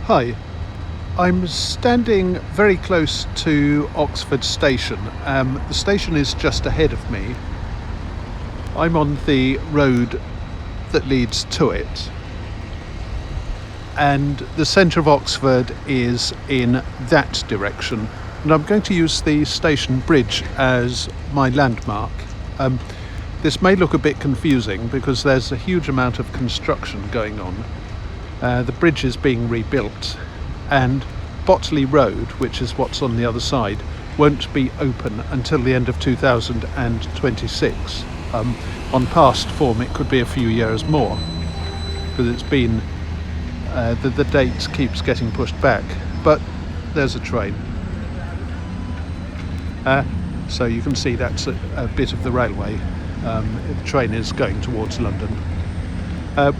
Hi, I'm standing very close to Oxford Station. The station is just ahead of me. I'm on the road that leads to it, and the centre of Oxford is in that direction, and I'm going to use the station bridge as my landmark. This may look a bit confusing because there's a huge amount of construction going on. The bridge is being rebuilt, and Botley Road, which is what's on the other side, won't be open until the end of 2026. On past form it could be a few years more, because it's been the date keeps getting pushed back. But there's a train, so you can see that's a bit of the railway. The train is going towards London.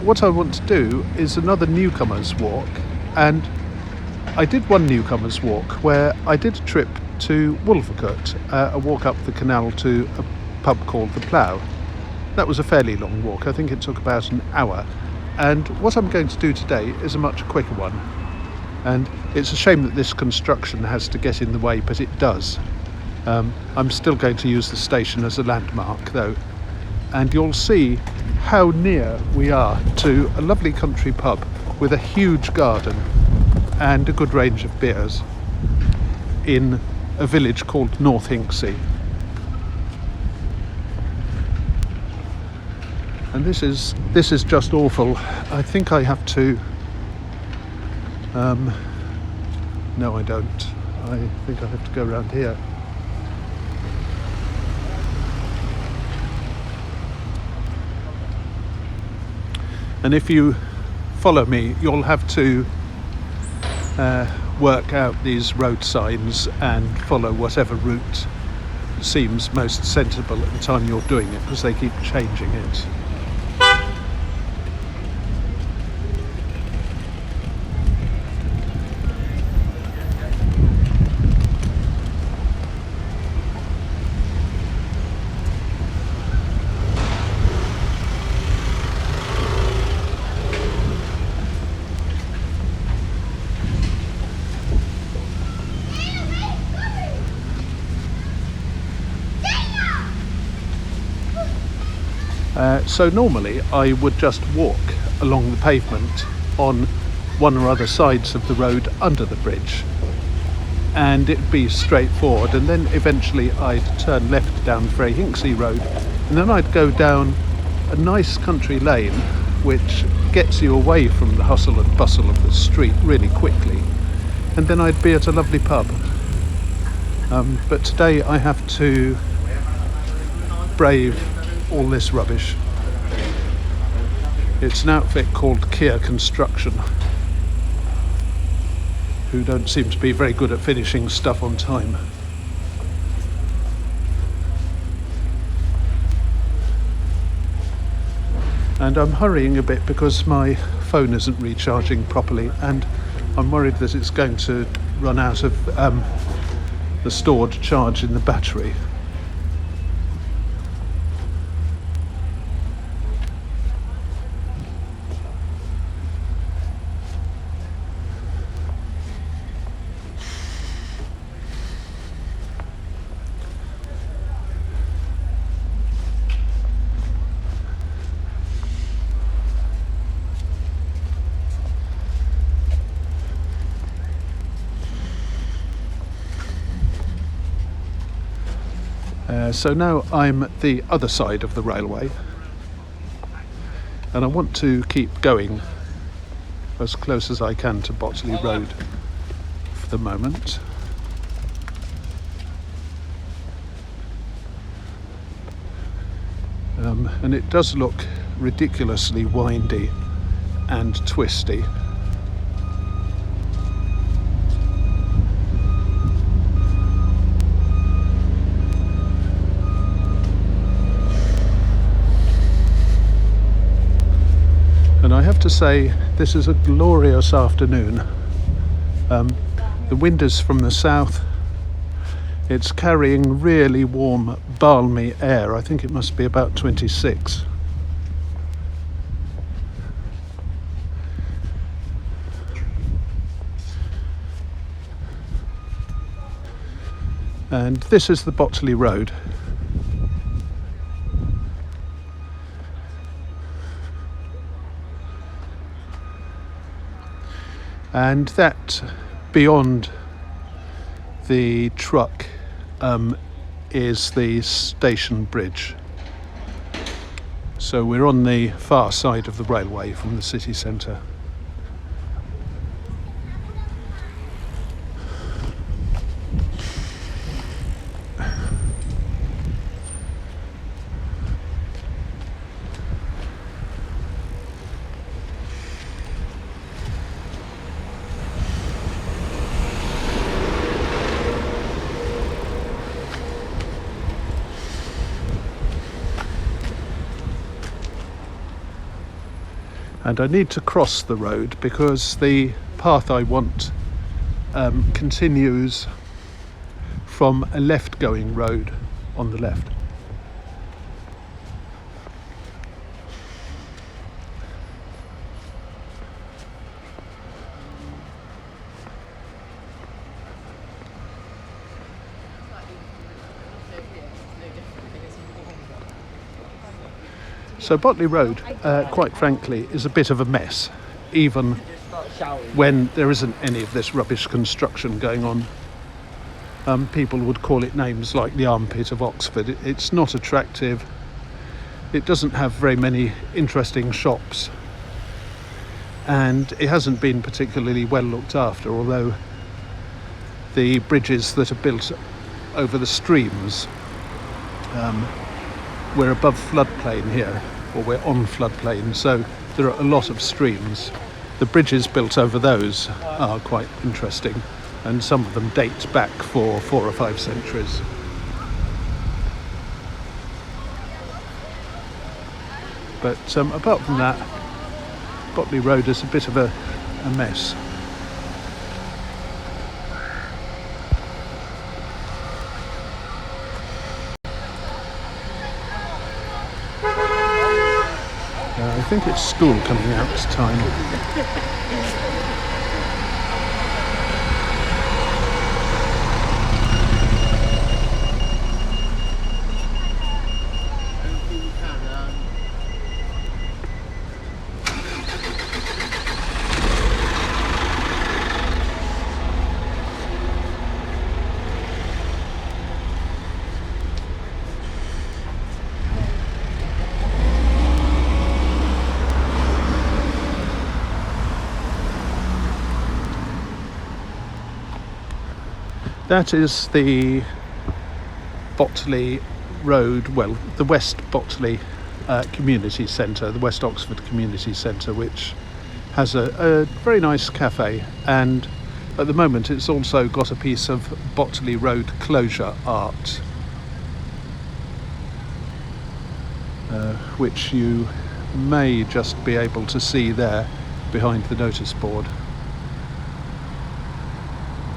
What I want to do is another Newcomers walk, and I did one Newcomers walk where I did a trip to Wolvercote, a walk up the canal to a pub called The Plough. That was a fairly long walk. I think it took about an hour, and what I'm going to do today is a much quicker one. And it's a shame that this construction has to get in the way, but it does. I'm still going to use the station as a landmark though, and you'll see how near we are to a lovely country pub with a huge garden and a good range of beers in a village called North Hinksey. And this is just awful. I think I have to no, I don't. I think I have to go around here. And if you follow me, you'll have to work out these road signs and follow whatever route seems most sensible at the time you're doing it, because they keep changing it. So normally I would just walk along the pavement on one or other sides of the road under the bridge, and it'd be straightforward, and then eventually I'd turn left down Frey Hinksey Road, and then I'd go down a nice country lane which gets you away from the hustle and bustle of the street really quickly, and then I'd be at a lovely pub. But today I have to brave all this rubbish. It's an outfit called Kia Construction, who don't seem to be very good at finishing stuff on time. And I'm hurrying a bit because my phone isn't recharging properly, and I'm worried that it's going to run out of the stored charge in the battery. So now I'm at the other side of the railway, and I want to keep going as close as I can to Botley Road for the moment. And it does look ridiculously windy and twisty. And I have to say, this is a glorious afternoon. The wind is from the south. It's carrying really warm, balmy air. I think it must be about 26. And this is the Botley Road. And that beyond the truck is the station bridge. So we're on the far side of the railway from the city centre. And I need to cross the road because the path I want continues from a left-going road on the left. So Botley Road, quite frankly, is a bit of a mess, even when there isn't any of this rubbish construction going on. People would call it names like the armpit of Oxford. It's not attractive. It doesn't have very many interesting shops. And it hasn't been particularly well looked after, although the bridges that are built over the streams, we're above floodplain here, or we're on floodplain, so there are a lot of streams. The bridges built over those are quite interesting, and some of them date back for 4 or 5 centuries. But apart from that, Botley Road is a bit of a mess. I think it's school coming out this time. That is the Botley Road, well, the West Botley Community Centre, the West Oxford Community Centre, which has a very nice cafe, and at the moment it's also got a piece of Botley Road closure art, which you may just be able to see there behind the notice board.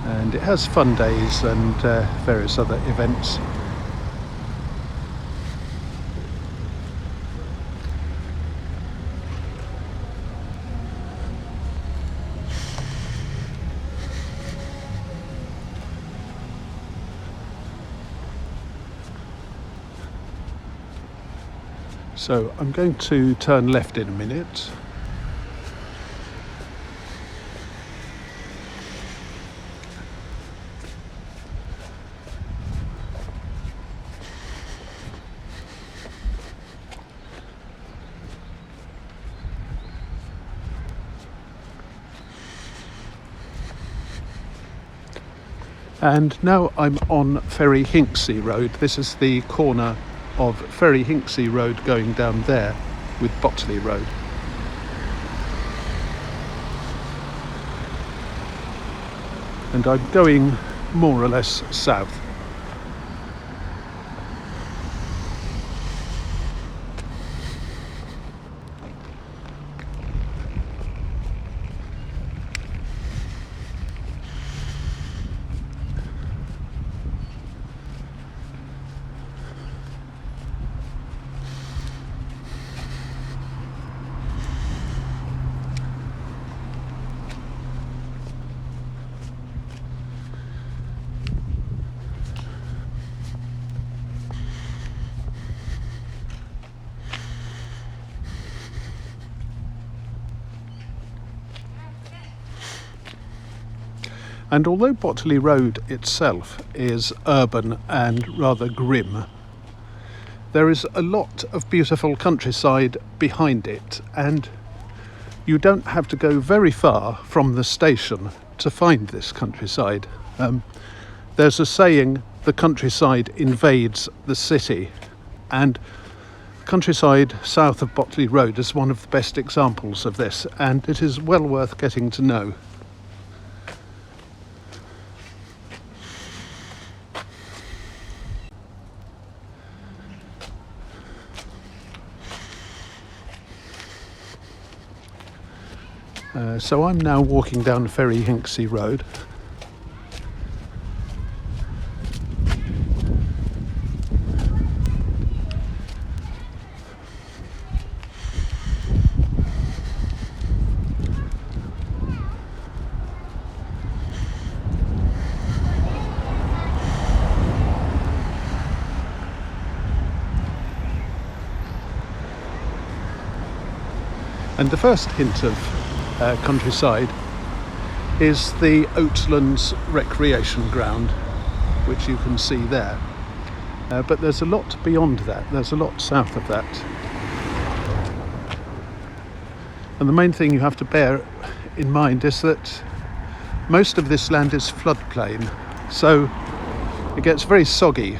And it has fun days and various other events. So I'm going to turn left in a minute. And now I'm on Ferry Hinksey Road. This is the corner of Ferry Hinksey Road going down there with Botley Road. And I'm going more or less south. And although Botley Road itself is urban and rather grim, there is a lot of beautiful countryside behind it, and you don't have to go very far from the station to find this countryside. There's a saying, the countryside invades the city, and countryside south of Botley Road is one of the best examples of this, and it is well worth getting to know. So I'm now walking down Ferry Hinksey Road. And the first hint of countryside is the Oatlands recreation ground, which you can see there. But there's a lot beyond that, there's a lot south of that. And the main thing you have to bear in mind is that most of this land is floodplain, so it gets very soggy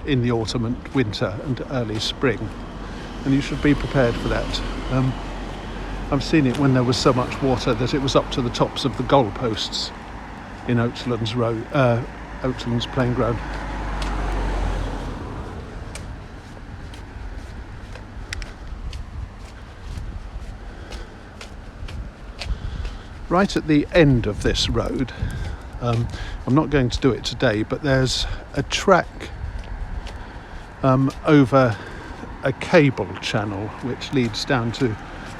in the autumn and winter and early spring, and you should be prepared for that. I've seen it when there was so much water that it was up to the tops of the goalposts in Oatlands Road, Oatlands playing ground. Right at the end of this road, I'm not going to do it today, but there's a track over a cable channel which leads down to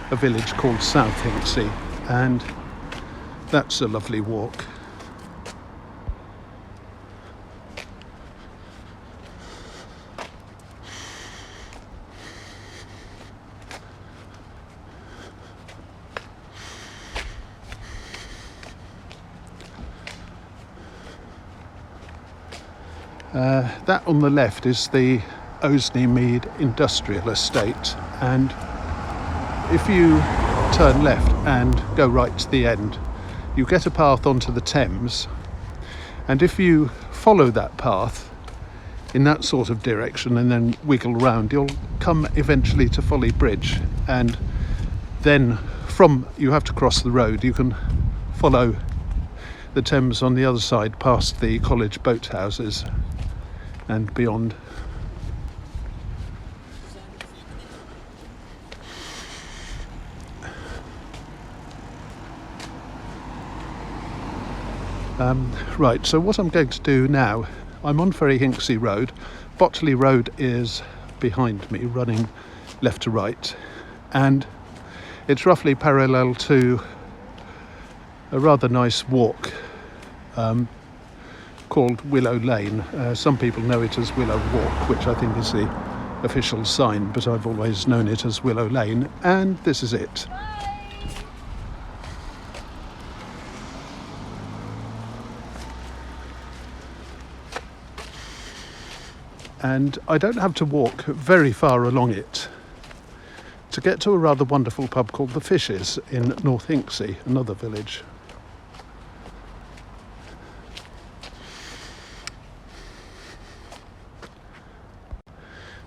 a village called South Hinksey, and that's a lovely walk. That on the left is the Osney Mead Industrial Estate, and if you turn left and go right to the end, you get a path onto the Thames, and if you follow that path in that sort of direction and then wiggle round, you'll come eventually to Folly Bridge, and then you have to cross the road. You can follow the Thames on the other side past the college boathouses and beyond. Right, so what I'm going to do now, I'm on Ferry Hinksey Road. Botley Road is behind me, running left to right, and it's roughly parallel to a rather nice walk called Willow Lane. Some people know it as Willow Walk, which I think is the official sign, but I've always known it as Willow Lane, and this is it. And I don't have to walk very far along it to get to a rather wonderful pub called The Fishes in North Hinksey, another village.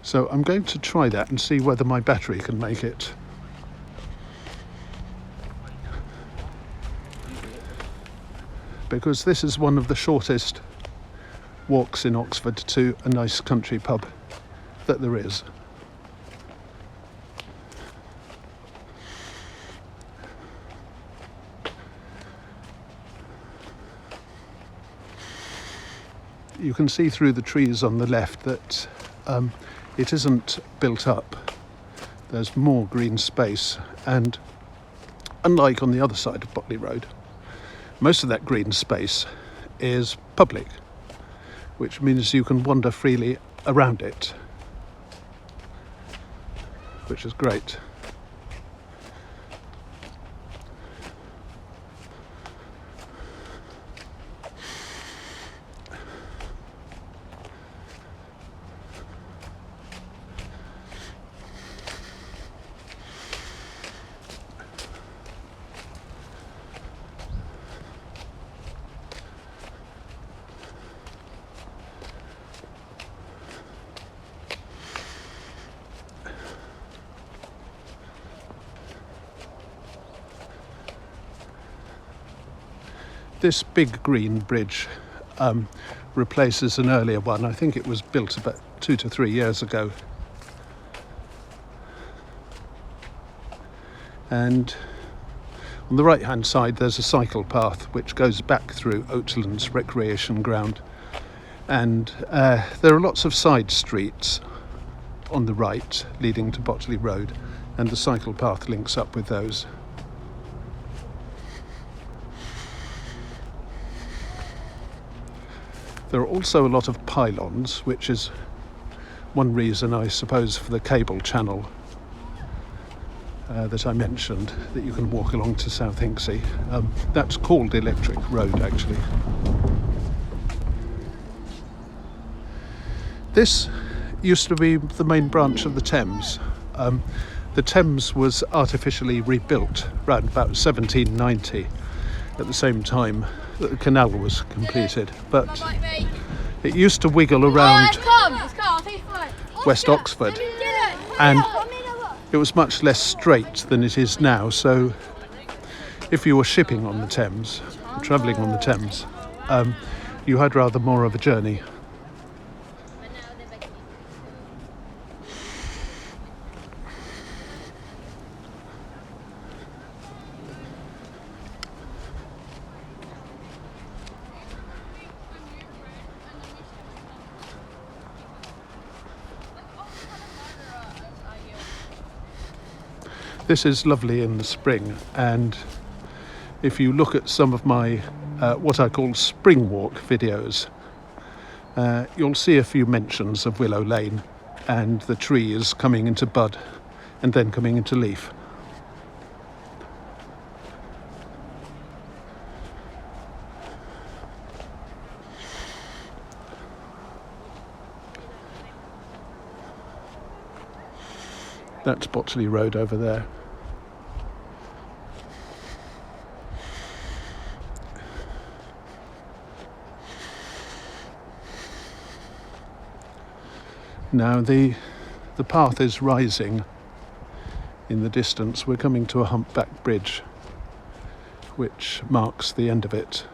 So I'm going to try that and see whether my battery can make it. Because this is one of the shortest walks in Oxford to a nice country pub that there is. You can see through the trees on the left that it isn't built up. There's more green space, and unlike on the other side of Botley Road, most of that green space is public, which means you can wander freely around it, which is great. This big green bridge replaces an earlier one. I think it was built about 2 to 3 years ago. And on the right hand side there's a cycle path which goes back through Oatlands Recreation Ground, and there are lots of side streets on the right leading to Botley Road, and the cycle path links up with those. There are also a lot of pylons, which is one reason, I suppose, for the cable channel that I mentioned, that you can walk along to South Hinksey. That's called Electric Road, actually. This used to be the main branch of the Thames. The Thames was artificially rebuilt around about 1790, at the same time that the canal was completed. But it used to wiggle around West Oxford, and it was much less straight than it is now. So if you were shipping on the Thames, travelling on the Thames, you had rather more of a journey. This is lovely in the spring, and if you look at some of my what I call spring walk videos, you'll see a few mentions of Willow Lane and the trees coming into bud and then coming into leaf. That's Botley Road over there. Now the path is rising in the distance. We're coming to a humpback bridge, which marks the end of it.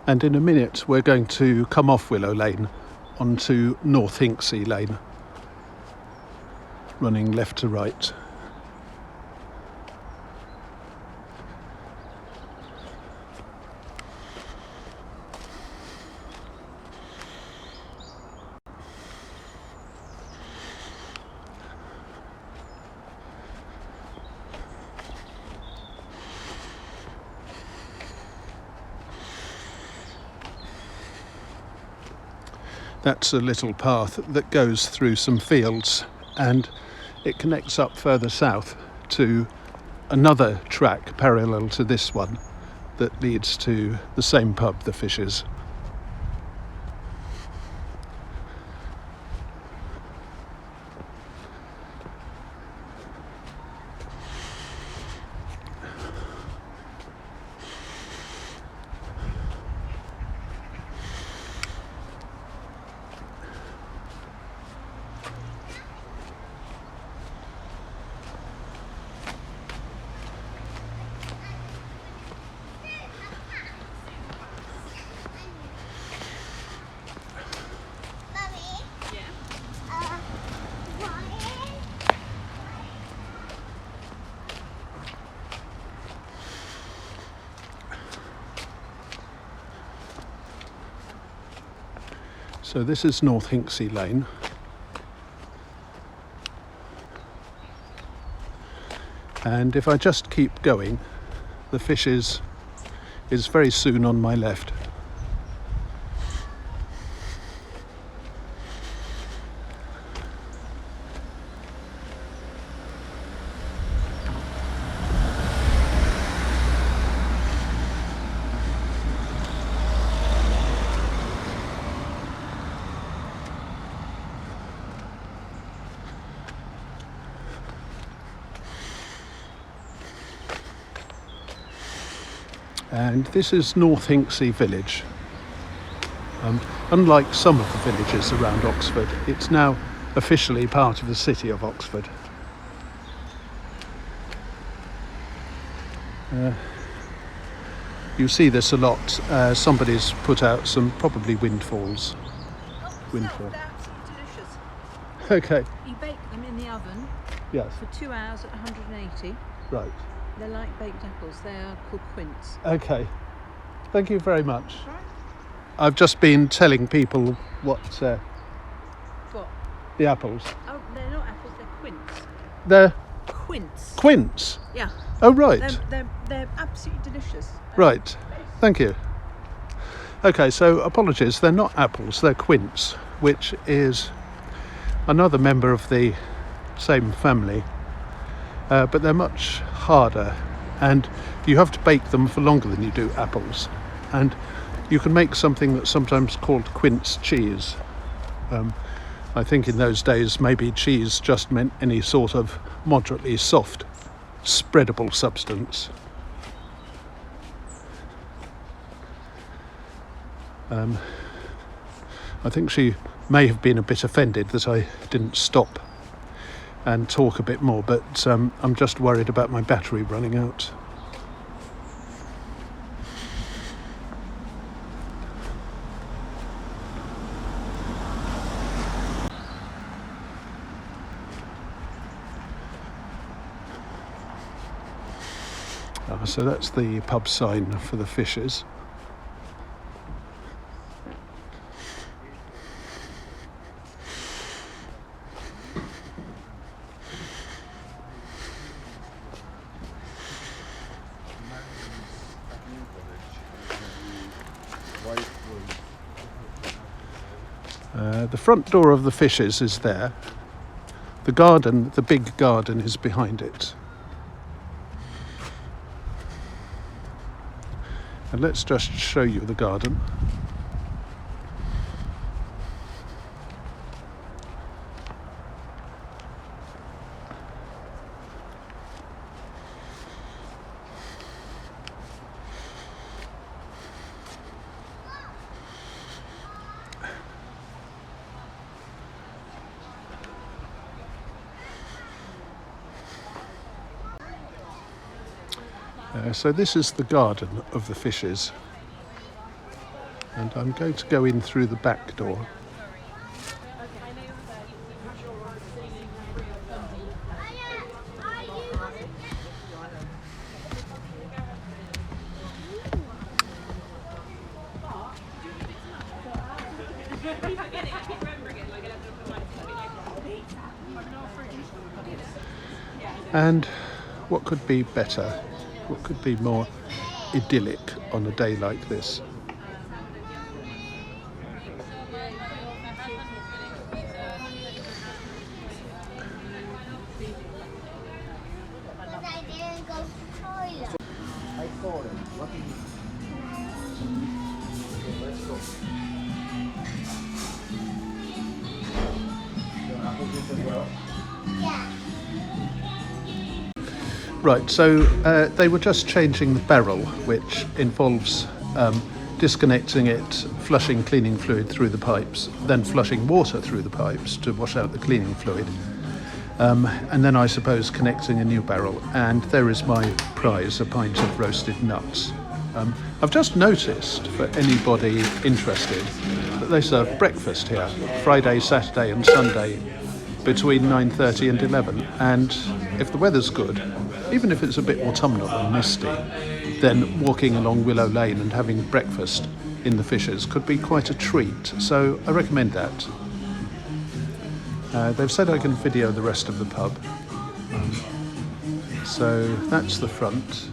And in a minute we're going to come off Willow Lane onto North Hinksey Lane, running left to right. That's a little path that goes through some fields, and it connects up further south to another track parallel to this one that leads to the same pub, the Fishes. So this is North Hinksey Lane. And if I just keep going, the Fishes is very soon on my left. And this is North Hinksey Village. Unlike some of the villages around Oxford, it's now officially part of the city of Oxford. You see this a lot. Somebody's put out some probably windfalls. Windfall. They're absolutely delicious. Okay. You bake them in the oven Yes. for 2 hours at 180. Right. They're like baked apples. They are called quince. Okay. Thank you very much. Right. I've just been telling people what What? the apples. Oh, they're not apples. They're quince. They're Quince. quince. Yeah. Oh, right. They're absolutely delicious. Right. Thank you. Okay, so apologies. They're not apples. They're quince, which is another member of the same family. But they're much harder, and you have to bake them for longer than you do apples. And you can make something that's sometimes called quince cheese. I think in those days maybe cheese just meant any sort of moderately soft, spreadable substance. I think she may have been a bit offended that I didn't stop and talk a bit more, but I'm just worried about my battery running out. So that's the pub sign for the Fishes. The front door of the Fishes is there. The garden, the big garden, is behind it. And let's just show you the garden. So this is the garden of the Fishes, and I'm going to go in through the back door. And what could be better? What could be more idyllic on a day like this? Right, so they were just changing the barrel, which involves disconnecting it, flushing cleaning fluid through the pipes, then flushing water through the pipes to wash out the cleaning fluid, and then I suppose connecting a new barrel. And there is my prize, a pint of roasted nuts. I've just noticed, for anybody interested, that they serve breakfast here, Friday, Saturday and Sunday, between 9:30 and 11, and if the weather's good, even if it's a bit autumnal and misty, then walking along Willow Lane and having breakfast in the Fishes could be quite a treat, so I recommend that. They've said I can video the rest of the pub. So that's the front.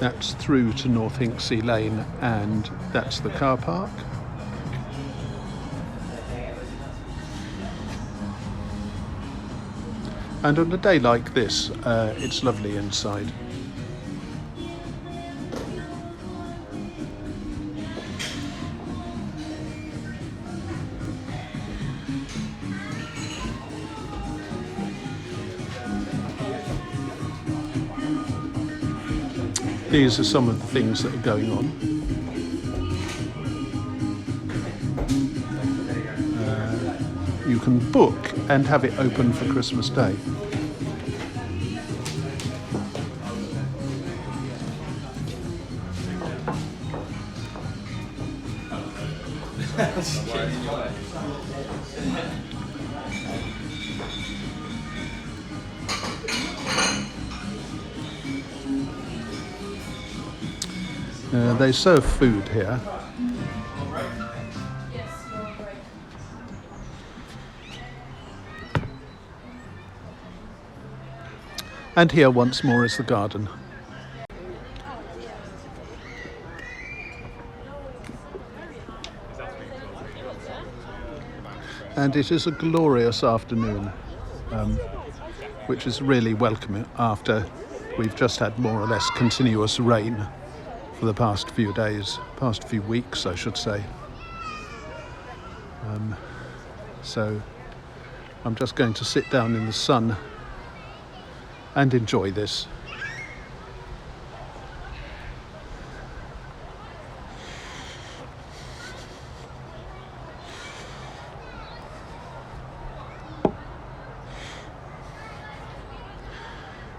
That's through to North Hinksey Lane, and that's the car park. And on a day like this, it's lovely inside. These are some of the things that are going on. You can book and have it open for Christmas Day. They serve food here. And here once more is the garden. And it is a glorious afternoon, which is really welcome after we've just had more or less continuous rain for the past few days, past few weeks I should say. So I'm just going to sit down in the sun and enjoy this.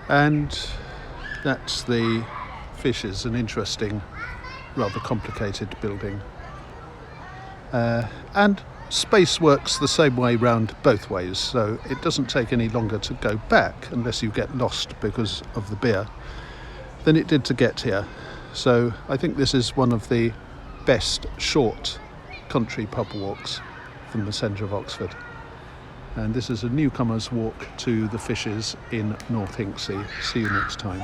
And that's the Fishes, an interesting, rather complicated building. And space works the same way round both ways, so it doesn't take any longer to go back unless you get lost because of the beer than it did to get here. So I think this is one of the best short country pub walks from the centre of Oxford. And this is a newcomer's walk to the Fishes in North Hinksey. See you next time.